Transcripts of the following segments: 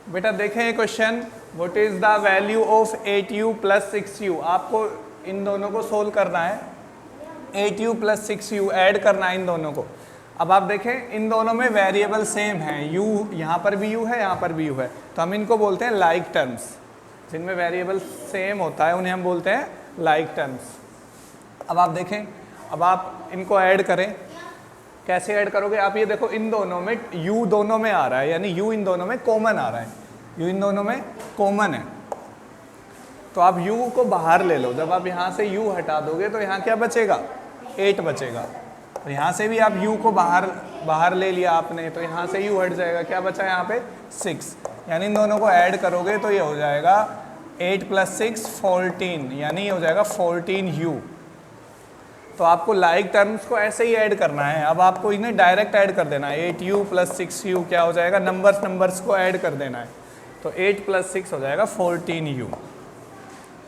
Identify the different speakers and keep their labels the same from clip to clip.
Speaker 1: बेटा देखें ये question, what is the value of 8u plus 6u। आपको इन दोनों को सोल्व करना है, 8u प्लस 6u ऐड करना है इन दोनों को। अब आप देखें इन दोनों में वेरिएबल सेम है, u यहाँ पर भी u है, यहाँ पर भी u है, तो हम इनको बोलते हैं लाइक टर्म्स। जिनमें वेरिएबल सेम होता है उन्हें हम बोलते हैं लाइक टर्म्स। अब आप देखें, अब आप इनको ऐड करें, कैसे ऐड करोगे आप? ये देखो इन दोनों में u दोनों में आ रहा है, यानी u इन दोनों में कॉमन आ रहा है, u इन दोनों में कॉमन है, तो आप u को बाहर ले लो। जब आप यहाँ से u हटा दोगे तो यहाँ क्या बचेगा? 8 बचेगा। तो यहाँ से भी आप u को बाहर ले लिया आपने, तो यहाँ से u हट जाएगा, क्या बचा यहाँ पे? 6। यानी इन दोनों को ऐड करोगे तो ये हो जाएगा 8 + 6 14, यानी ये हो जाएगा 14u। तो आपको लाइक टर्म्स को ऐसे ही ऐड करना है। अब आपको इन्हें डायरेक्ट ऐड कर देना है, 8u + 6u क्या हो जाएगा? नंबर्स को ऐड कर देना है, तो 8 + 6 हो जाएगा 14u।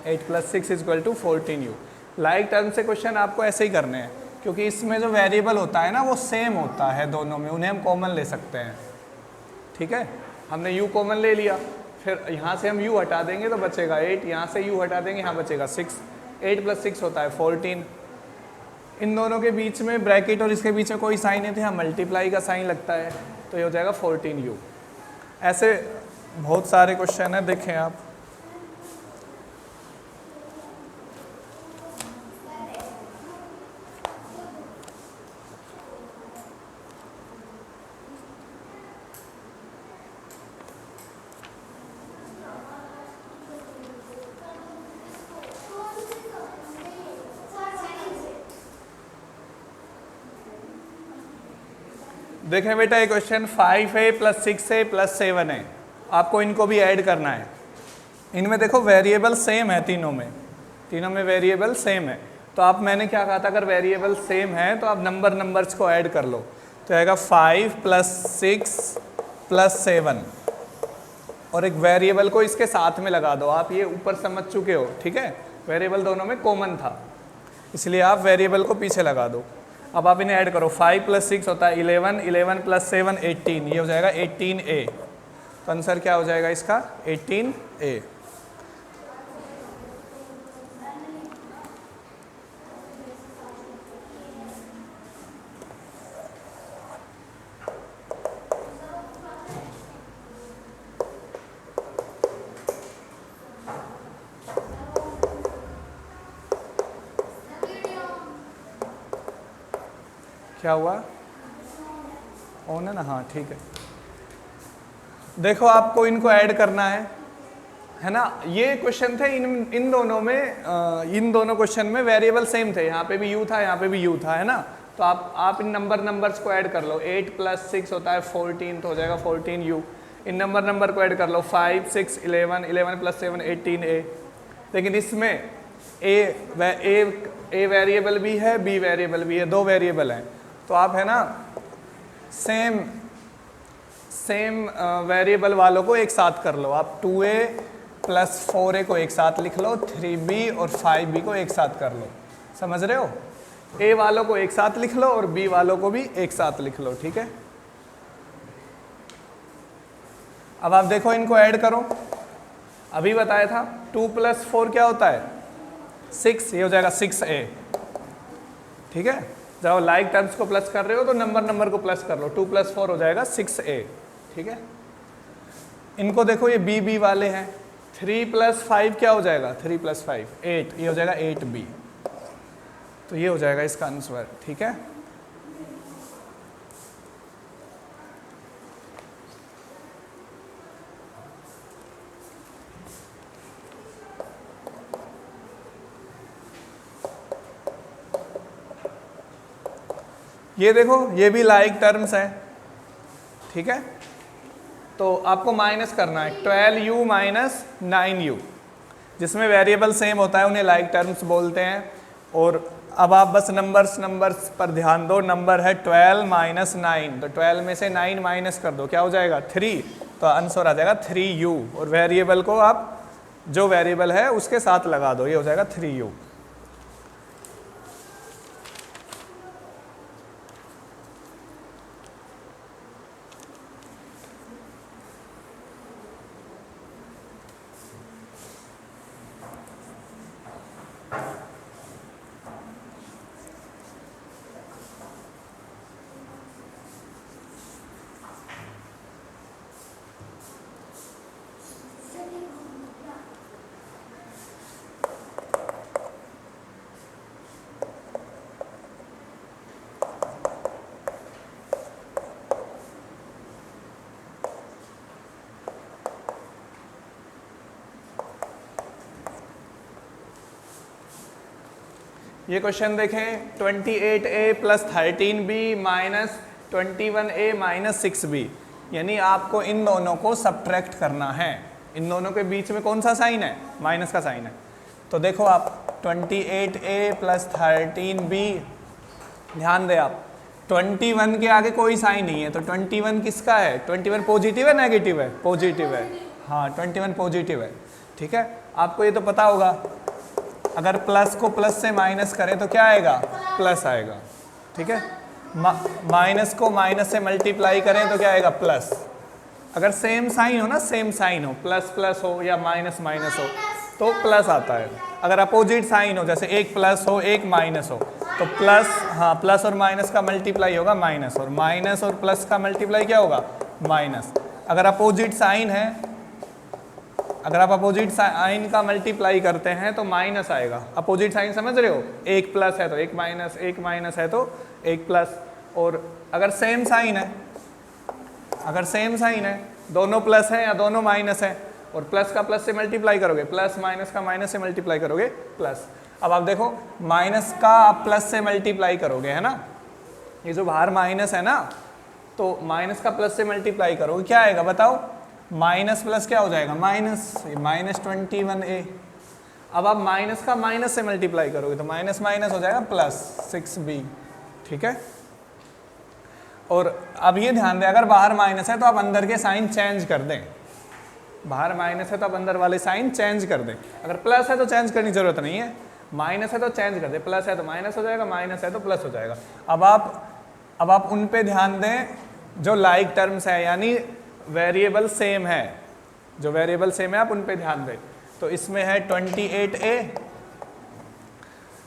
Speaker 1: 8 + 6 = 14u। लाइक टर्म से क्वेश्चन आपको ऐसे ही करने हैं, क्योंकि इसमें जो वेरिएबल होता है ना वो सेम होता है दोनों में, उन्हें हम कॉमन ले सकते हैं। ठीक है, हमने u कॉमन ले लिया, फिर यहाँ से हम u हटा देंगे तो बचेगा 8, यहाँ से u हटा देंगे यहाँ बचेगा 6। 8 + 6 होता है 14। इन दोनों के बीच में ब्रैकेट और इसके बीच में कोई साइन नहीं थे, यहाँ मल्टीप्लाई का साइन लगता है, तो ये हो जाएगा 14u। ऐसे बहुत सारे क्वेश्चन है, देखें आप। देखें बेटा ये क्वेश्चन 5a + 6a + 7 है, आपको इनको भी ऐड करना है। इनमें देखो वेरिएबल सेम है, तीनों में वेरिएबल सेम है। तो आप, मैंने क्या कहा था, अगर वेरिएबल सेम है तो आप नंबर्स को ऐड कर लो, तो आएगा 5 + 6 + 7, और एक वेरिएबल को इसके साथ में लगा दो। आप ये ऊपर समझ चुके हो, ठीक है, वेरिएबल दोनों में कॉमन था, इसलिए आप वेरिएबल को पीछे लगा दो। अब आप इन्हें ऐड करो, 5 + 6 होता है 11, 11 + 7 18, ये हो जाएगा 18a। तो आंसर क्या हो जाएगा इसका? 18a। क्या हुआ? ऑन है ना? हाँ ठीक है। देखो आपको इनको ऐड करना है ना। ये क्वेश्चन थे, इन दोनों क्वेश्चन में वेरिएबल सेम थे, यहाँ पे भी u था, यहाँ पे भी u था, है ना। तो आप इन नंबर्स को ऐड कर लो। 8 + 6 होता है 14, तो हो जाएगा 14u। इन नंबर को ऐड कर लो, 5 6 11, 11 + 7 18a। लेकिन इसमें a वेरिएबल भी है, b वेरिएबल भी है, 2 वेरिएबल हैं। तो आप, है ना, सेम वेरिएबल वालों को एक साथ कर लो। आप 2a + 4a को एक साथ लिख लो, 3b और 5b को एक साथ कर लो। समझ रहे हो? a वालों को एक साथ लिख लो और b वालों को भी एक साथ लिख लो, ठीक है। अब आप देखो, इनको ऐड करो। अभी बताया था 2 + 4 क्या होता है? 6, ये हो जाएगा 6a, ठीक है। जब लाइक टर्म्स को प्लस कर रहे हो तो नंबर को प्लस कर लो, 2 + 4 हो जाएगा 6a, ठीक है। इनको देखो, ये b वाले हैं, 3 + 5 क्या हो जाएगा? 3 + 5 8, ये हो जाएगा 8b। तो ये हो जाएगा इसका आंसर, ठीक है। ये देखो, ये भी लाइक टर्म्स है, ठीक है। तो आपको माइनस करना है, 12u - 9u। जिसमें वेरिएबल सेम होता है उन्हें लाइक टर्म्स बोलते हैं। और अब आप बस नंबर्स पर ध्यान दो। नंबर है 12 - 9, तो 12 में से 9 माइनस कर दो, क्या हो जाएगा? 3, तो आंसर आ जाएगा 3u। और वेरिएबल को आप जो वेरिएबल है उसके साथ लगा दो, ये हो जाएगा 3u। ये क्वेश्चन देखें 28a plus 13b minus 21a minus 6b, यानी आपको इन दोनों को सब्ट्रैक्ट करना है। इन दोनों के बीच में कौन सा साइन है? माइनस का साइन है। तो देखो आप 28a प्लस 13b, ध्यान दें आप 21 के आगे कोई साइन नहीं है, तो 21 किसका है? 21 पॉजिटिव है नेगेटिव है? पॉजिटिव है। हाँ 21 पॉजिटिव है, ठीक है। आपको ये तो पता होगा, अगर प्लस को प्लस से माइनस करें तो क्या आएगा? प्लस आएगा, ठीक है। माइनस को माइनस से मल्टीप्लाई करें तो क्या आएगा? प्लस। अगर सेम साइन हो ना, सेम साइन हो, प्लस प्लस हो या माइनस माइनस हो तो प्लस आता है। अगर अपोजिट साइन हो, जैसे एक प्लस हो एक माइनस हो, तो प्लस, हाँ प्लस और माइनस का मल्टीप्लाई होगा माइनस, और माइनस और प्लस का मल्टीप्लाई क्या होगा? माइनस। अगर अपोजिट साइन है, अगर आप अपोजिट साइन का मल्टीप्लाई करते हैं तो माइनस आएगा। अपोजिट साइन समझ रहे हो? एक प्लस है तो एक माइनस, एक माइनस है तो एक प्लस। और अगर सेम साइन है, अगर सेम साइन है, दोनों प्लस है या दोनों माइनस है, और प्लस का प्लस से मल्टीप्लाई करोगे प्लस, माइनस का माइनस से मल्टीप्लाई करोगे प्लस। अब आप देखो माइनस का आप प्लस से मल्टीप्लाई करोगे, है ना, ये जो बाहर माइनस है ना, तो माइनस का प्लस से मल्टीप्लाई करोगे क्या आएगा बताओ? माइनस प्लस क्या हो जाएगा? Minus, minus 21a। अब आप माइनस का माइनस से मल्टीप्लाई करोगे तो माइनस माइनस हो जाएगा प्लस 6b, ठीक है। और अब ये ध्यान दें, अगर बाहर माइनस है तो आप अंदर के साइन चेंज कर दें। बाहर माइनस है तो आप अंदर वाले साइन चेंज कर दें। अगर प्लस है तो चेंज करने की जरूरत नहीं है, माइनस है तो चेंज कर दें, प्लस है तो माइनस हो जाएगा, माइनस है तो प्लस हो जाएगा। अब आप उन पे ध्यान दें जो लाइक टर्म्स है, यानी वेरिएबल सेम है, जो वेरिएबल सेम है आप उन पे ध्यान दें। तो इसमें है 28a,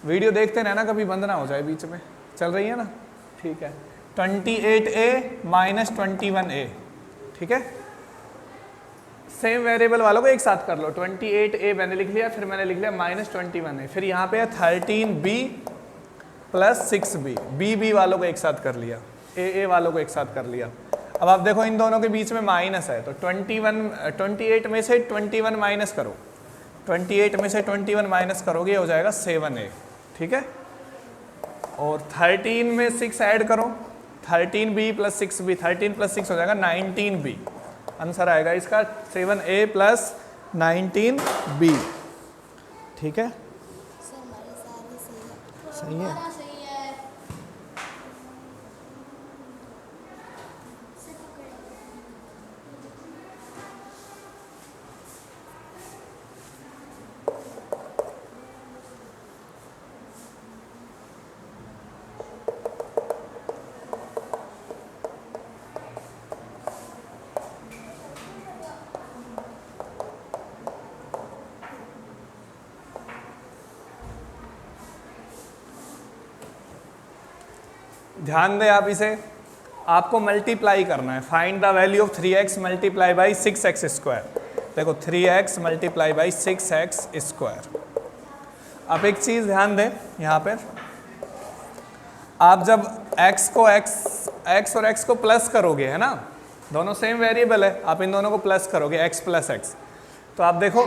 Speaker 1: वीडियो देखते रहना कभी बंद ना हो जाए, बीच में चल रही है ना, ठीक है। 28a माइनस 21a, ठीक है। सेम वेरिएबल वालों को एक साथ कर लो। 28a मैंने लिख लिया, फिर मैंने लिख लिया माइनस 21a, फिर यहाँ पे है 13b प्लस 6b, b वालों को एक साथ कर लिया, a वालों को एक साथ कर लिया। अब आप देखो इन दोनों के बीच में माइनस है, तो 28 में से 21 माइनस करो, 28 में से 21 माइनस करोगे हो जाएगा 7a, ठीक है। और 13 में 6 ऐड करो, 13b प्लस 6b, 13 प्लस 6 हो जाएगा 19b। आंसर आएगा इसका 7a प्लस 19b, ठीक है। सही है। ध्यान दें आप, इसे आपको मल्टीप्लाई करना है। Find the value of 3x multiply by 6x square. देखो 3x multiply by 6x square. अब एक चीज़ ध्यान दें यहाँ पर, आप जब x और x को प्लस करोगे, है ना, दोनों सेम वेरिएबल है, आप इन दोनों को प्लस करोगे x प्लस x, तो आप देखो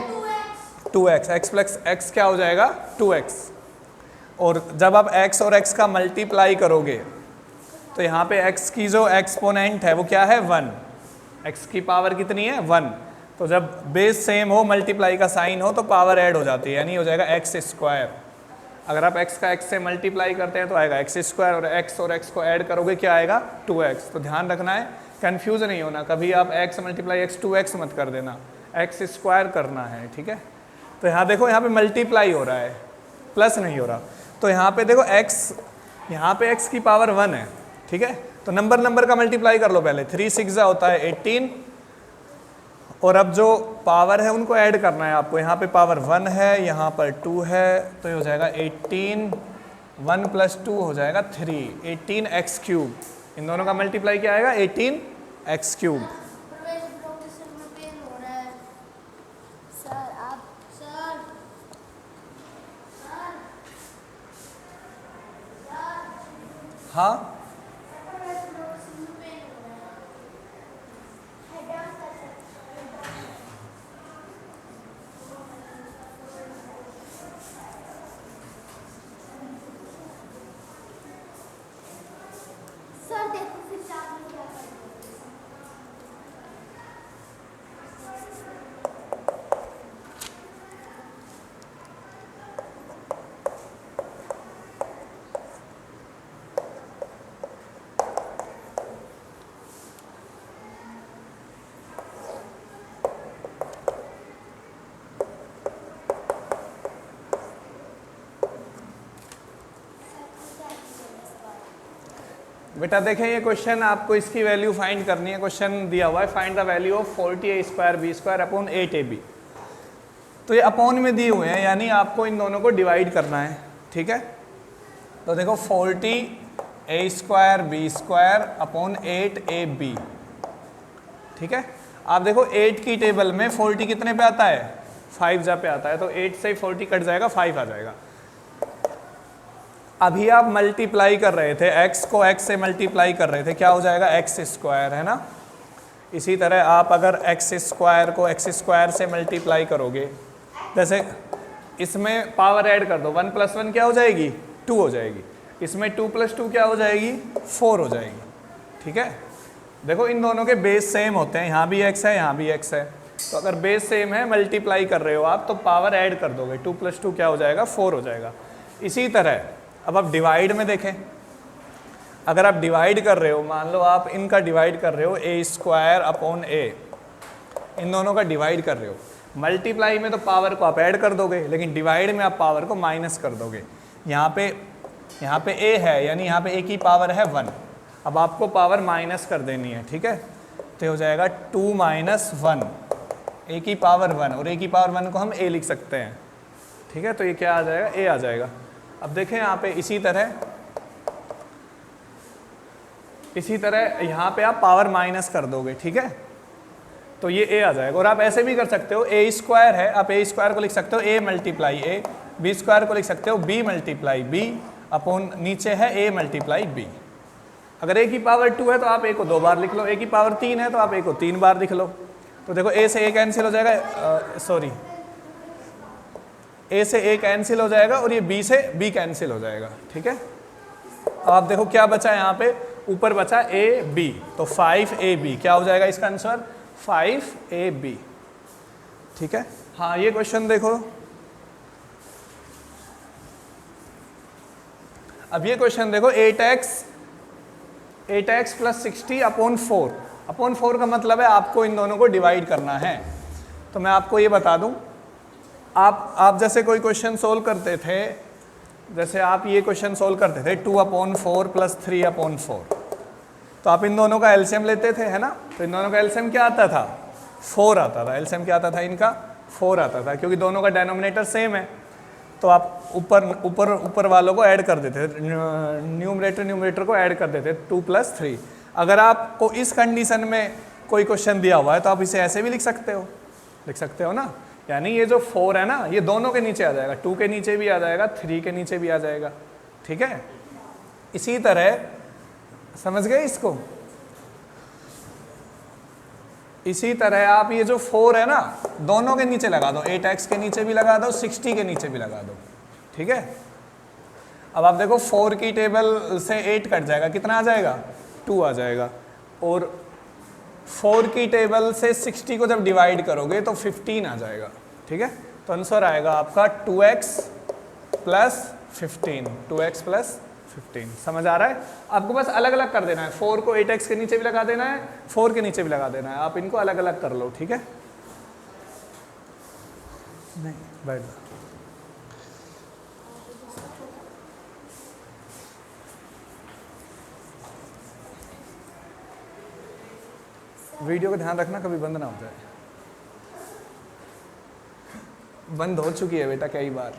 Speaker 1: 2x, x प्लस x क्या हो जाएगा? 2x। और जब आप x और x का मल्टीप्लाई करोगे तो यहाँ पे x की जो एक्सपोनेंट है वो क्या है? 1। x की पावर कितनी है? 1। तो जब बेस सेम हो, मल्टीप्लाई का साइन हो, तो पावर ऐड हो जाती है, यानी हो जाएगा x स्क्वायर। अगर आप x का x से मल्टीप्लाई करते हैं तो आएगा x स्क्वायर, और x को ऐड करोगे क्या आएगा? 2x। तो ध्यान रखना है, कंफ्यूज नहीं होना, कभी आप x मल्टीप्लाई x 2x मत कर देना, x स्क्वायर करना है, ठीक है। तो यहाँ देखो, यहाँ पे मल्टीप्लाई हो रहा है, प्लस नहीं हो रहा। तो यहाँ पे देखो यहाँ पे x की पावर 1 है, ठीक है। तो नंबर का मल्टीप्लाई कर लो पहले, 3 6 होता है 18, और अब जो पावर है उनको ऐड करना है आपको। यहाँ पे पावर 1 है, यहाँ पर 2 है, तो ये हो जाएगा 18, 1 प्लस 2 हो जाएगा 3, 18x क्यूब। इन दोनों का मल्टीप्लाई क्या आएगा? 18x cube. हाँ बेटा देखें ये क्वेश्चन आपको इसकी वैल्यू फाइंड करनी है। क्वेश्चन दिया हुआ है find the value of 40a square b square upon 8ab। तो ये अपॉन में दिए हुए हैं, यानी आपको इन दोनों को डिवाइड करना है, ठीक है। तो देखो 40a square b square upon 8ab, ठीक है। आप देखो 8 की टेबल में 40 कितने पे आता है, 5 जा पे आता है, तो 8 से 40 कट जाएगा, 5 आ जाएगा। अभी आप मल्टीप्लाई कर रहे थे, x को x से मल्टीप्लाई कर रहे थे, क्या हो जाएगा, x स्क्वायर, है ना। इसी तरह आप अगर x स्क्वायर को x स्क्वायर से मल्टीप्लाई करोगे, जैसे इसमें पावर ऐड कर दो, 1 + 1 क्या हो जाएगी, 2 हो जाएगी। इसमें 2 + 2 क्या हो जाएगी, 4 हो जाएगी, ठीक है। देखो इन दोनों के बेस सेम होते हैं, यहाँ भी x है, यहाँ भी x है, तो अगर बेस सेम है, मल्टीप्लाई कर रहे हो आप, तो पावर ऐड कर दोगे, 2 + 2 क्या हो जाएगा, 4 हो जाएगा। इसी तरह अब आप डिवाइड में देखें, अगर आप डिवाइड कर रहे हो, मान लो आप इनका डिवाइड कर रहे हो a स्क्वायर अपॉन a, इन दोनों का डिवाइड कर रहे हो, मल्टीप्लाई में तो पावर को आप ऐड कर दोगे, लेकिन डिवाइड में आप पावर को माइनस कर दोगे। यहाँ पे a है, यानी यहाँ पे a की पावर है 1, अब आपको पावर माइनस कर देनी है, ठीक है। तो हो जाएगा 2 - 1, a की पावर 1, और a की पावर 1 को हम a लिख सकते हैं, ठीक है। तो ये क्या आ जाएगा, a आ जाएगा। अब देखें यहाँ पे इसी तरह यहाँ पे आप पावर माइनस कर दोगे, ठीक है, तो ये a आ जाएगा। और आप ऐसे भी कर सकते हो, a स्क्वायर है, आप a स्क्वायर को लिख सकते हो a × a, b स्क्वायर को लिख सकते हो b × b, अपॉन नीचे है a × b। अगर a की पावर 2 है तो आप a को 2 बार लिख लो, a की पावर 3 है तो आप a को 3 बार लिख लो। तो देखो a से a कैंसिल हो जाएगा, a से a कैंसिल हो जाएगा, और ये b से b कैंसिल हो जाएगा, ठीक है। अब आप देखो क्या बचा यहाँ पे, ऊपर बचा ab, तो 5ab क्या हो जाएगा इसका आंसर, 5ab, ठीक है। हाँ ये क्वेश्चन देखो, अब ये क्वेश्चन देखो, 8x + 60 अपॉन 4 का मतलब है आपको इन दोनों को डिवाइड करना है। तो मैं आपको ये बता दूं, आप जैसे कोई क्वेश्चन सोल्व करते थे, जैसे आप ये क्वेश्चन सोल्व करते थे 2/4 + 3/4, तो आप इन दोनों का एलसीएम लेते थे, है ना। तो इन दोनों का एलसीएम क्या आता था, 4 आता था। एलसीएम क्या आता था इनका, 4 आता था, क्योंकि दोनों का डिनोमिनेटर सेम है। तो आप ऊपर वालों को ऐड कर देते थे, न्यूमरेटर को ऐड कर देते, 2 + 3। अगर आपको इस कंडीशन में कोई क्वेश्चन दिया हुआ है तो आप इसे ऐसे भी लिख सकते हो ना, यानी ये जो 4 है ना, ये दोनों के नीचे आ जाएगा, 2 के नीचे भी आ जाएगा, 3 के नीचे भी आ जाएगा, ठीक है। इसी तरह समझ गए इसको, इसी तरह आप ये जो 4 है ना, दोनों के नीचे लगा दो, 8x के नीचे भी लगा दो, 60 के नीचे भी लगा दो, ठीक है। अब आप देखो 4 की टेबल से 8 कट जाएगा, कितना आ जाएगा, 2 आ जाएगा, और 4 की टेबल से 60 को जब डिवाइड करोगे तो 15 आ जाएगा, ठीक है। तो आंसर आएगा आपका 2x + 15, 2x + 15। समझ आ रहा है, आपको बस अलग अलग कर देना है, 4 को 8x के नीचे भी लगा देना है, 4 के नीचे भी लगा देना है, आप इनको अलग अलग कर लो, ठीक है। नहीं बैठ जाओ, वीडियो का ध्यान रखना कभी बंद ना हो जाए, बंद हो चुकी है बेटा कई बार।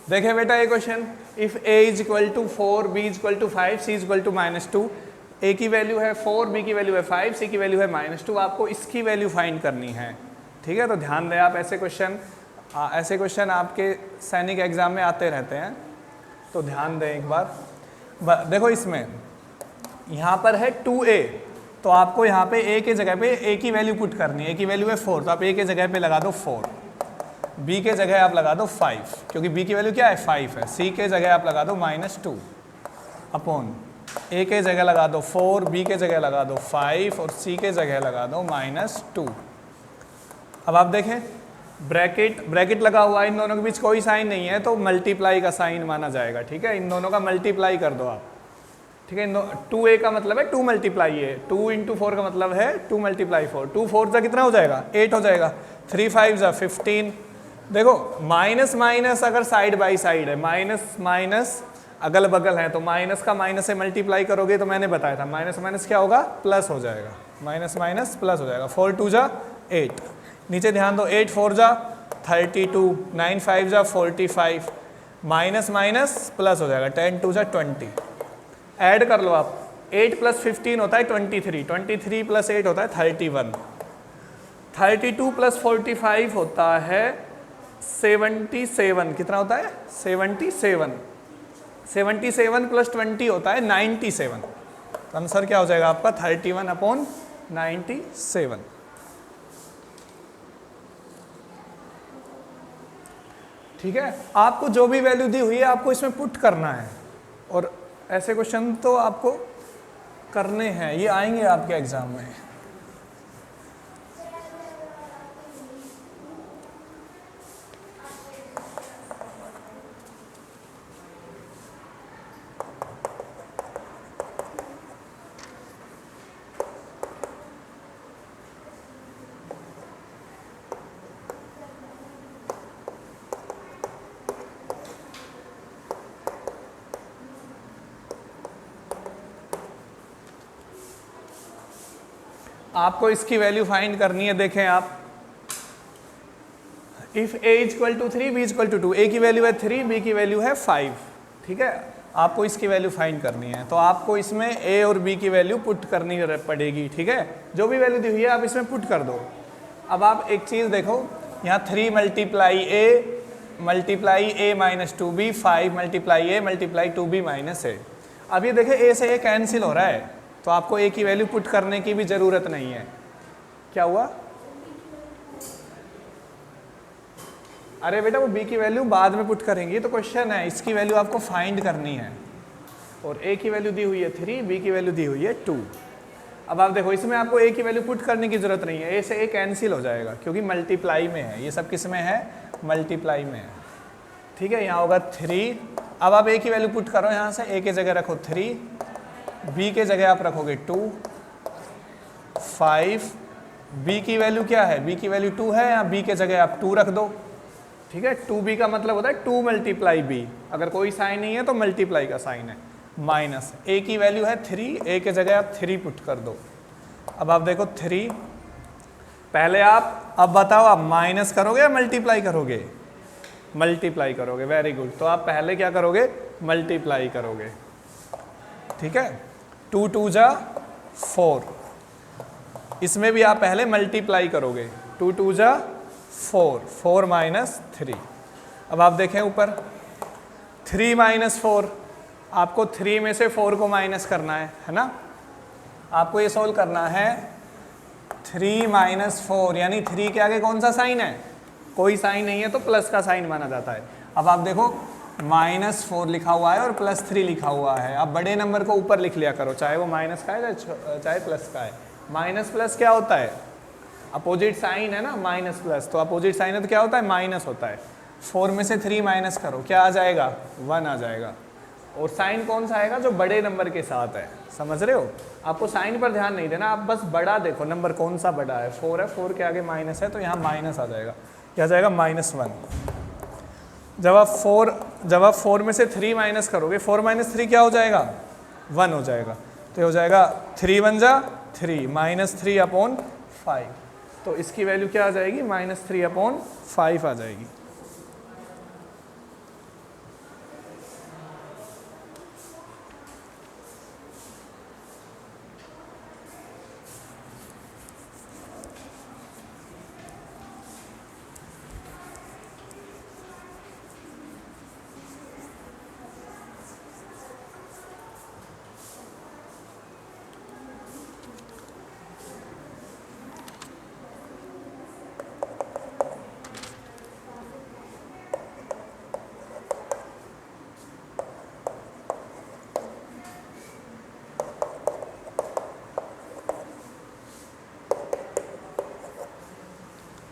Speaker 1: देखे बेटा ये question, if a = 4, b = 5, c = -2, a की वैल्यू है 4, b की वैल्यू है 5, c की वैल्यू है -2, आपको इसकी वैल्यू फाइंड करनी है, ठीक है। तो ध्यान दें आप, ऐसे क्वेश्चन आपके सैनिक एग्जाम में आते रहते हैं, तो ध्यान दें एक बार। देखो इसमें यहाँ पर है 2a, तो आपको यहाँ पे a के जगह पे a की वैल्यू पुट करनी है, a की वैल्यू है 4, तो आप a के जगह पे लगा दो 4। b के जगह आप लगा दो 5, क्योंकि b की वैल्यू क्या है 5 है। c के जगह आप लगा दो -2 अपॉन a के जगह लगा दो 4, b के जगह लगा दो 5 और c के जगह लगा दो -2। अब आप देखें ब्रैकेट लगा हुआ है, इन दोनों के बीच कोई साइन नहीं है तो मल्टीप्लाई का साइन माना जाएगा। ठीक है, इन दोनों का मल्टीप्लाई कर दो आप। ठीक है, 2a का मतलब है 2 मल्टीप्लाई a, 2 × 4 का मतलब है 2 मल्टीप्लाई 4, 2 4 जा कितना हो जाएगा 8 हो जाएगा, 3 5 जा 15। देखो माइनस माइनस अगर साइड बाई साइड है, माइनस माइनस अगल बगल है तो माइनस का माइनस से मल्टीप्लाई करोगे तो मैंने बताया था माइनस माइनस क्या होगा प्लस हो जाएगा, माइनस माइनस प्लस हो जाएगा। 4 2 जा 8, नीचे ध्यान दो 8 4 जा 32, 9 5 जा 45, माइनस माइनस प्लस हो जाएगा, 10 2 जा 20। ऐड कर लो आप, 8 + 15 होता है 23, 23 + 8 होता है 31, 32 + 45 होता है 77, कितना होता है 77, 77 + 20 होता है 97। तो आंसर क्या हो जाएगा आपका 31/97। ठीक है, आपको जो भी वैल्यू दी हुई है आपको इसमें पुट करना है, और ऐसे क्वेश्चन तो आपको करने हैं, ये आएंगे आपके एग्जाम में। आपको इसकी वैल्यू फाइंड करनी है। देखें आप, इफ a = 3 b = 2, a की वैल्यू है 3, b की वैल्यू है 5। ठीक है, आपको इसकी वैल्यू फाइंड करनी है, तो आपको इसमें a और b की वैल्यू पुट करनी पड़ेगी। ठीक है, जो भी वैल्यू दी हुई है आप इसमें पुट कर दो। अब आप एक चीज़ देखो, यहाँ 3 × a - 2b, 5 × a - 2b - a। अब ये देखें a से a कैंसिल हो रहा है, तो आपको a की वैल्यू पुट करने की भी ज़रूरत नहीं है। क्या हुआ? अरे बेटा वो b की वैल्यू बाद में पुट करेंगे, तो क्वेश्चन है इसकी वैल्यू आपको फाइंड करनी है, और a की वैल्यू दी हुई है 3, b की वैल्यू दी हुई है 2। अब आप देखो इसमें आपको a की वैल्यू पुट करने की ज़रूरत नहीं है, a से a कैंसिल हो जाएगा क्योंकि मल्टीप्लाई में है, ये सब किस में है मल्टीप्लाई में है। ठीक है, यहाँ होगा 3। अब आप a की वैल्यू पुट करो, यहाँ से a की जगह रखो 3, b के जगह आप रखोगे 2, 5, b की वैल्यू क्या है, b की वैल्यू 2 है, यहाँ b के जगह आप 2 रख दो। ठीक है, 2b का मतलब होता है 2 × b, अगर कोई साइन नहीं है तो मल्टीप्लाई का साइन है, माइनस a की वैल्यू है 3, a के जगह आप 3 पुट कर दो। अब आप देखो 3, पहले आप, अब बताओ आप माइनस करोगे या मल्टीप्लाई करोगे? मल्टीप्लाई करोगे, वेरी गुड। तो आप पहले क्या करोगे, मल्टीप्लाई करोगे। ठीक है, 2 2 जा 4, इसमें भी आप पहले मल्टीप्लाई करोगे, 2 2 जा 4, 4 - 3। अब आप देखें ऊपर 3 - 4, आपको 3 में से 4 को माइनस करना है ना, आपको ये सोल्व करना है। 3 - 4 यानी 3 के आगे कौन सा साइन है, कोई साइन नहीं है तो प्लस का साइन माना जाता है। अब आप देखो -4 लिखा हुआ है और +3 लिखा हुआ है, आप बड़े नंबर को ऊपर लिख लिया करो, चाहे वो माइनस का है चाहे प्लस का है। माइनस प्लस क्या होता है, अपोजिट साइन है ना, माइनस प्लस, तो अपोजिट साइन है तो क्या होता है माइनस होता है। 4 में से 3 माइनस करो, क्या आ जाएगा 1 आ जाएगा, और साइन कौन सा आएगा जो बड़े नंबर के साथ है, समझ रहे हो। आपको साइन पर ध्यान नहीं देना, आप बस बड़ा देखो, नंबर कौन सा बड़ा है, 4 है, 4 के आगे माइनस है तो यहाँ माइनस आ जाएगा, क्या जाएगा -1। जब आप 4 में से 3 माइनस करोगे, 4 - 3 क्या हो जाएगा 1 हो जाएगा, तो ये हो जाएगा 3 1 जा 3, -3/5। तो इसकी वैल्यू क्या आ जाएगी -3/5 आ जाएगी।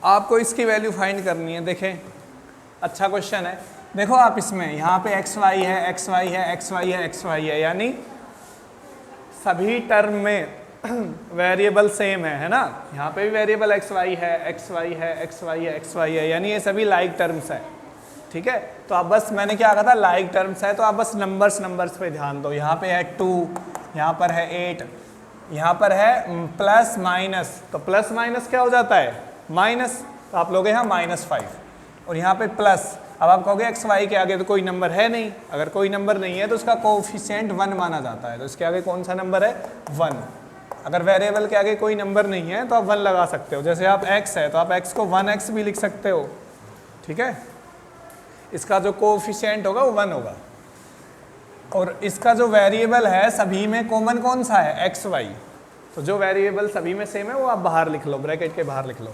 Speaker 1: आपको इसकी वैल्यू फाइंड करनी है। देखें, अच्छा क्वेश्चन है। देखो आप इसमें यहाँ पे एक्स वाई है, एक्स वाई है, एक्स वाई है, एक्स वाई है, यानी सभी टर्म में वेरिएबल सेम है ना। यहाँ पे भी वेरिएबल एक्स वाई है, एक्स वाई है, एक्स वाई है, एक्स वाई है, यानी ये सभी लाइक टर्म्स है। ठीक है, तो आप बस, मैंने क्या कहा था, लाइक टर्म्स है, तो आप बस नंबर्स पे ध्यान दो। यहाँ पे है 2, यहाँ पर है 8, यहाँ पर है प्लस माइनस, तो प्लस माइनस क्या हो जाता है, माइनस, तो आप लोगे यहाँ -5, और यहाँ पे प्लस। अब आप कहोगे एक्स वाई के आगे तो कोई नंबर है नहीं, अगर कोई नंबर नहीं है तो उसका कोएफिशिएंट 1 माना जाता है, तो इसके आगे कौन सा नंबर है, 1। अगर वेरिएबल के आगे कोई नंबर नहीं है तो आप 1 लगा सकते हो। जैसे आप x है तो आप x को 1x भी लिख सकते हो। ठीक है, इसका जो कोएफिशिएंट होगा वो 1 होगा। और इसका जो वेरिएबल है सभी में कॉमन कौन सा है, एक्स वाई, तो जो वेरिएबल सभी में सेम है वो आप बाहर लिख लो, ब्रैकेट के बाहर लिख लो।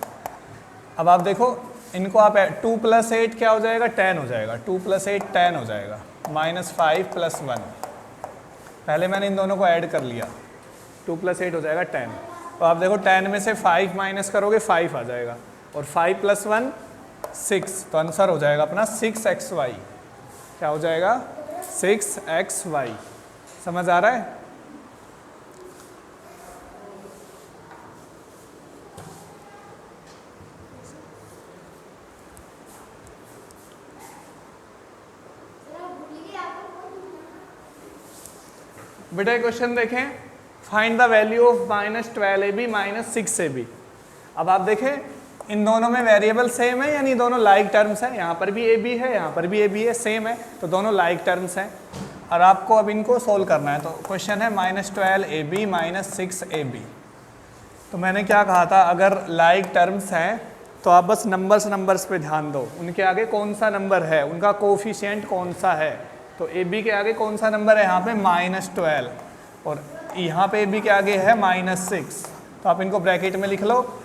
Speaker 1: अब आप देखो इनको, आप 2 + 8 क्या हो जाएगा, 10 हो जाएगा, 2 + 8 10 हो जाएगा, -5 + 1। पहले मैंने इन दोनों को ऐड कर लिया, 2 + 8 हो जाएगा 10। तो आप देखो 10 में से 5 माइनस करोगे 5 आ जाएगा, और 5 + 1 6, तो आंसर हो जाएगा अपना 6xy। क्या हो जाएगा, 6xy। समझ आ रहा है। बेटा क्वेश्चन देखें, find the value of -12ab -6ab। अब आप देखें इन दोनों में वेरिएबल सेम है, यानी दोनों लाइक टर्म्स हैं। यहाँ पर भी ab है, यहाँ पर भी ab है, सेम है, तो दोनों लाइक टर्म्स हैं। और आपको अब इनको सोल्व करना है। तो क्वेश्चन है -12ab -6ab। तो मैंने क्या कहा था, अगर लाइक टर्म्स हैं तो आप बस नंबर्स पे ध्यान दो, उनके आगे कौन सा नंबर है, उनका कोएफिशिएंट कौन सा है। तो AB के आगे कौन सा नंबर है, यहाँ पे -12, और यहाँ पे AB के आगे है -6, तो आप इनको ब्रैकेट में लिख लो।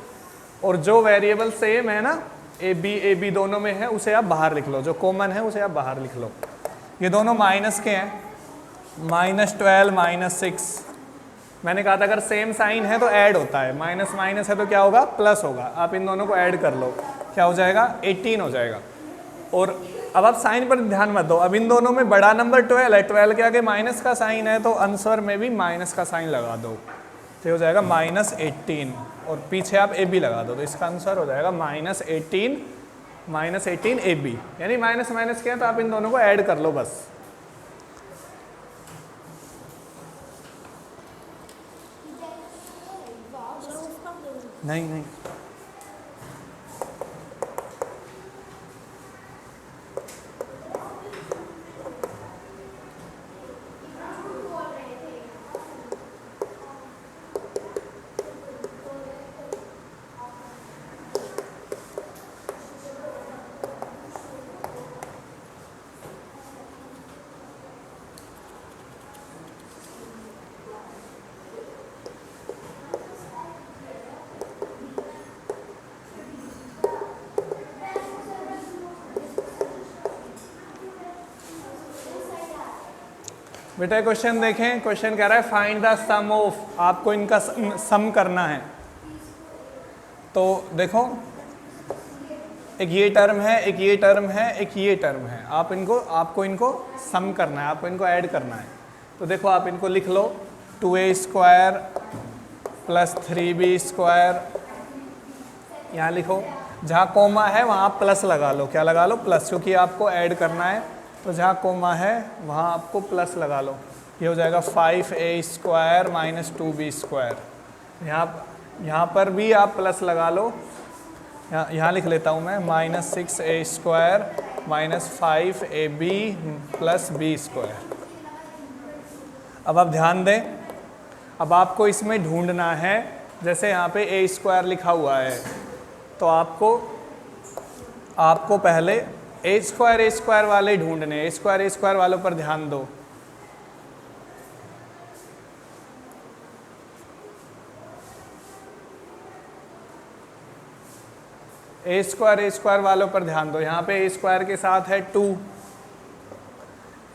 Speaker 1: और जो वेरिएबल सेम है ना, AB दोनों में है, उसे आप बाहर लिख लो, जो कॉमन है उसे आप बाहर लिख लो। ये दोनों माइनस के हैं, -12 -6। मैंने कहा था अगर सेम साइन है तो ऐड होता है, माइनस माइनस है तो क्या होगा, प्लस होगा। आप इन दोनों को ऐड कर लो, क्या हो जाएगा, 18 हो जाएगा। और अब आप साइन पर ध्यान मत दो, अब इन दोनों में बड़ा नंबर 12 है, 12 के आगे माइनस का साइन है, तो आंसर में भी माइनस का साइन लगा दो, तो हो जाएगा -18, और पीछे आप AB लगा दो, तो इसका आंसर हो जाएगा -18 AB। यानी माइनस माइनस क्या है, तो आप इन दोनों को ऐड कर लो बस। नहीं, बेटा क्वेश्चन देखें, क्वेश्चन कह रहा है फाइंड द सम ऑफ, आपको इनका सम करना है। तो देखो एक ये टर्म है, एक ये टर्म है, एक ये टर्म है, आपको इनको सम करना है, आपको इनको ऐड करना है। तो देखो आप इनको लिख लो, 2a² + 3b², यहाँ लिखो, जहाँ कोमा है वहाँ प्लस लगा लो, क्या लगा लो, प्लस, क्योंकि आपको ऐड करना है, तो जहाँ कोमा है वहाँ आपको प्लस लगा लो। ये हो जाएगा 5a² - 2b²। यहाँ पर भी आप प्लस लगा लो, यहाँ लिख लेता हूँ मैं, -6a² - 5ab + b²। अब आप ध्यान दें, अब आपको इसमें ढूंढना है, जैसे यहाँ पे a² लिखा हुआ है, तो आपको पहले a² वाले ढूंढने, a² वालों पर ध्यान दो। a² वालों पर ध्यान दो। यहाँ पे a² के साथ है 2,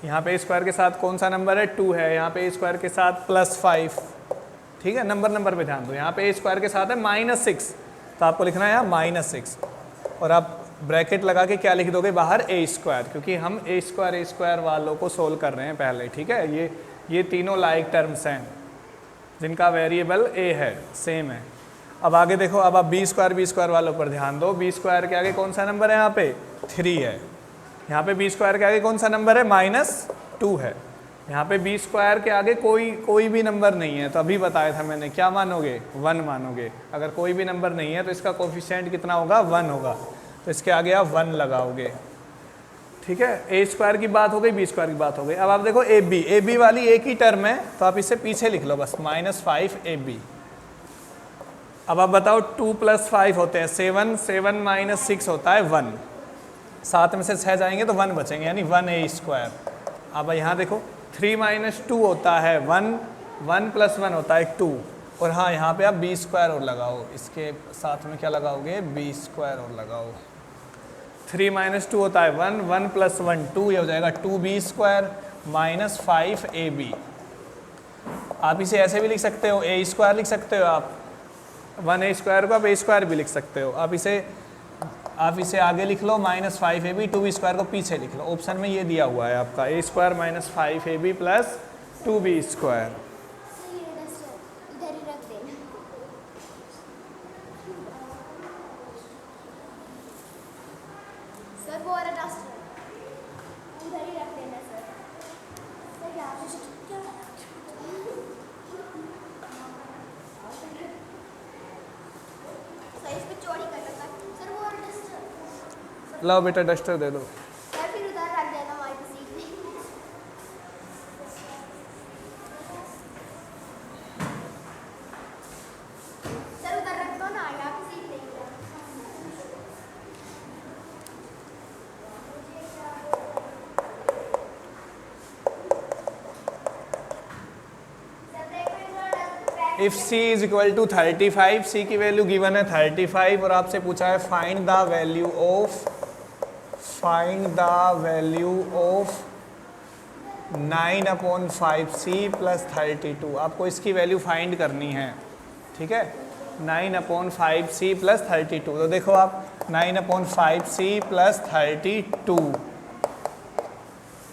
Speaker 1: यहाँ पे a² के साथ कौन सा नंबर है, 2 है। यहाँ पे a² के साथ +5, ठीक है, नंबर पे ध्यान दो। यहाँ पे a² के साथ है -6, तो आपको लिखना है यहाँ -6 और आप ब्रैकेट लगा के क्या लिख दोगे बाहर a², क्योंकि हम a² वालों को सोल्व कर रहे हैं पहले, ठीक है। ये तीनों लाइक टर्म्स हैं जिनका वेरिएबल a है, सेम है। अब आगे देखो, अब आप b² वालों पर ध्यान दो। b² के आगे कौन सा नंबर है, यहाँ पे 3 है। यहाँ पे b² के आगे कौन सा नंबर है, -2 है। यहाँ पे b² के आगे कोई भी नंबर नहीं है, तो अभी बताया था मैंने, क्या मानोगे, 1 मानोगे। अगर कोई भी नंबर नहीं है तो इसका कोफिशिएंट कितना होगा, 1 होगा, तो इसके आगे आप 1 लगाओगे, ठीक है। a² की बात हो गई, b² की बात हो गई। अब आप देखो ab वाली एक ही टर्म है, तो आप इसे पीछे लिख लो बस, -5ab। अब आप बताओ 2 + 5 होते हैं 7, 7 - 6 होता है 1, 7 में से 6 जाएंगे तो 1 बचेंगे, यानी 1a²। अब यहाँ देखो 3 - 2 होता है 1, 1 + 1 होता है 2, और हाँ यहाँ पे आप b² और लगाओ, इसके साथ में क्या लगाओगे, b² और लगाओ। 3 - 2 होता है 1, 1 + 1 2, ये हो जाएगा 2b² - 5ab। आप इसे ऐसे भी लिख सकते हो, a² लिख सकते हो आप, 1a² को आप a² भी लिख सकते हो। आप इसे आगे लिख लो -5ab, 2b² को पीछे लिख लो। ऑप्शन में ये दिया हुआ है आपका a² - 5ab + 2b²। लो बेटा डस्टर दे दो।
Speaker 2: फिर उधर रख देना हमारी सीट में। सर उधर रख दो ना, यहाँ पे सीट नहीं है।
Speaker 1: इफ c = 35, c की वैल्यू गिवन है 35 और आपसे पूछा है find the value of 9/5c + 32। आपको इसकी वैल्यू फाइंड करनी है, ठीक है। 9/5c + 32, तो देखो आप 9/5c + 32,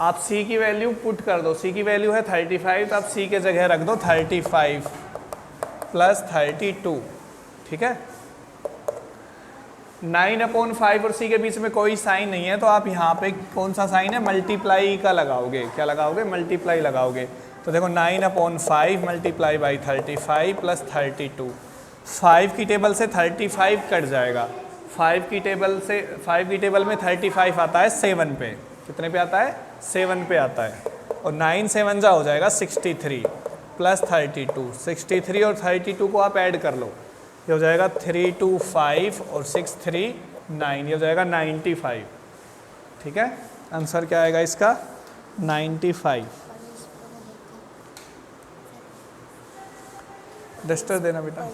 Speaker 1: आप c की वैल्यू पुट कर दो। c की वैल्यू है 35, तो आप c के जगह रख दो 35 + 32, ठीक है। 9/5 और c के बीच में कोई साइन नहीं है, तो आप यहाँ पे कौन सा साइन है, मल्टीप्लाई का लगाओगे। क्या लगाओगे, मल्टीप्लाई लगाओगे। तो देखो 9/5 × 35 + 32, 5 की टेबल से 35 कट जाएगा। 5 की टेबल में 35 आता है 7 पे, कितने पे आता है, 7 पे आता है, और 9 7 जा हो जाएगा 63 + 32। 63 और 32 को आप ऐड कर लो, ये हो जाएगा 3 2 5 और 6 3 9, ये हो जाएगा 95, ठीक है। आंसर क्या आएगा इसका, 95। डस्टर देना बेटा।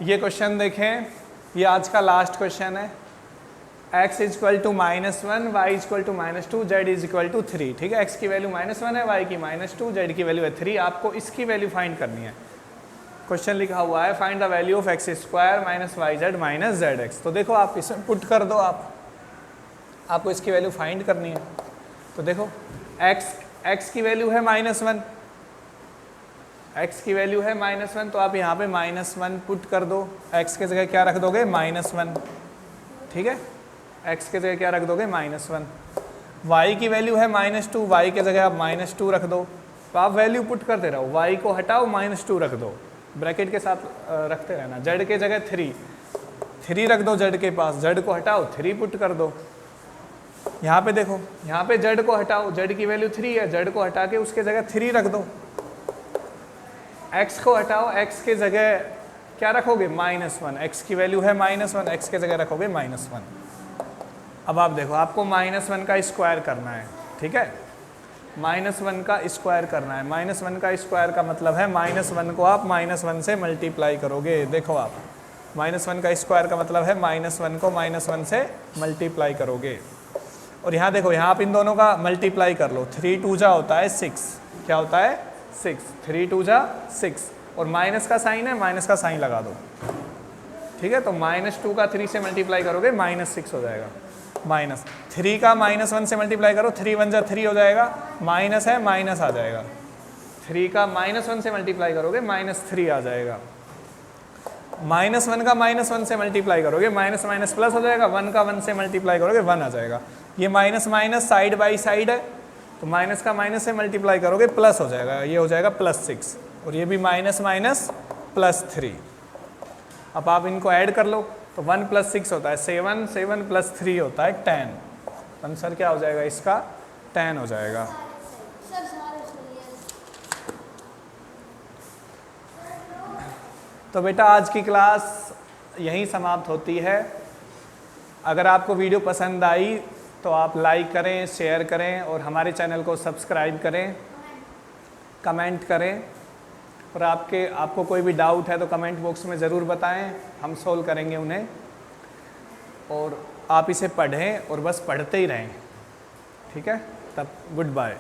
Speaker 1: ये क्वेश्चन देखें, ये आज का लास्ट क्वेश्चन है। x = -1, y = -2, z = 3, ठीक है। x की वैल्यू -1 है, y की -2, z की वैल्यू है 3। आपको इसकी वैल्यू फाइंड करनी है। क्वेश्चन लिखा हुआ है find the value of x² - yz - zx। तो देखो आप इसमें पुट कर दो, आपको इसकी वैल्यू फाइंड करनी है। तो देखो x की वैल्यू है -1, x की वैल्यू है -1, तो आप यहाँ पे -1 पुट कर दो। x के जगह क्या रख दोगे, -1, ठीक है। x के जगह क्या रख दोगे, -1। y की वैल्यू है -2, y के जगह आप -2 रख दो, तो आप वैल्यू पुट करते रहो, y को हटाओ -2 रख दो, ब्रैकेट के साथ रखते रहना। z के जगह 3 रख दो, z के पास, z को हटाओ 3 पुट कर दो। यहाँ पे देखो, यहाँ पे z को हटाओ, z की वैल्यू 3 है, z को हटा के उसके जगह 3 रख दो। x को हटाओ, x के जगह क्या रखोगे, -1, x की वैल्यू है -1, x के जगह रखोगे -1। अब आप देखो, आपको -1 का स्क्वायर करना है, ठीक है, -1 का स्क्वायर करना है। -1 का स्क्वायर का मतलब है -1 को आप -1 से मल्टीप्लाई करोगे। देखो आप, -1 का स्क्वायर का मतलब है -1 को -1 से मल्टीप्लाई करोगे। और यहाँ देखो, यहाँ आप इन दोनों का मल्टीप्लाई कर लो, 3 2 जा होता है 6, क्या होता है 6, 3 2 जा 6, और माइनस का साइन है, माइनस का साइन लगा दो, ठीक है। तो -2 का 3 से मल्टीप्लाई करोगे -6 हो जाएगा, -3 का -1 से मल्टीप्लाई करो, 3 1 जा 3 हो जाएगा, माइनस है माइनस आ जाएगा, 3 का -1 से मल्टीप्लाई करोगे -3 आ जाएगा, -1 का -1 से मल्टीप्लाई करोगे माइनस माइनस प्लस हो जाएगा, 1 का 1 से मल्टीप्लाई करोगे 1 आ जाएगा। ये minus minus side by side है, तो माइनस का माइनस से मल्टीप्लाई करोगे प्लस हो जाएगा, ये हो जाएगा +6, और ये भी माइनस माइनस +3। अब आप इनको ऐड कर लो, तो 1 + 6 होता है 7, 7 + 3 होता है 10। आंसर क्या हो जाएगा इसका, 10 हो जाएगा।
Speaker 2: सर सारे सही है।
Speaker 1: तो बेटा आज की क्लास यहीं समाप्त होती है। अगर आपको वीडियो पसंद आई तो आप लाइक करें, शेयर करें, और हमारे चैनल को सब्सक्राइब करें, कमेंट करें, और आपको कोई भी डाउट है तो कमेंट बॉक्स में ज़रूर बताएं, हम सोल्व करेंगे उन्हें। और आप इसे पढ़ें और बस पढ़ते ही रहें, ठीक है। तब गुड बाय।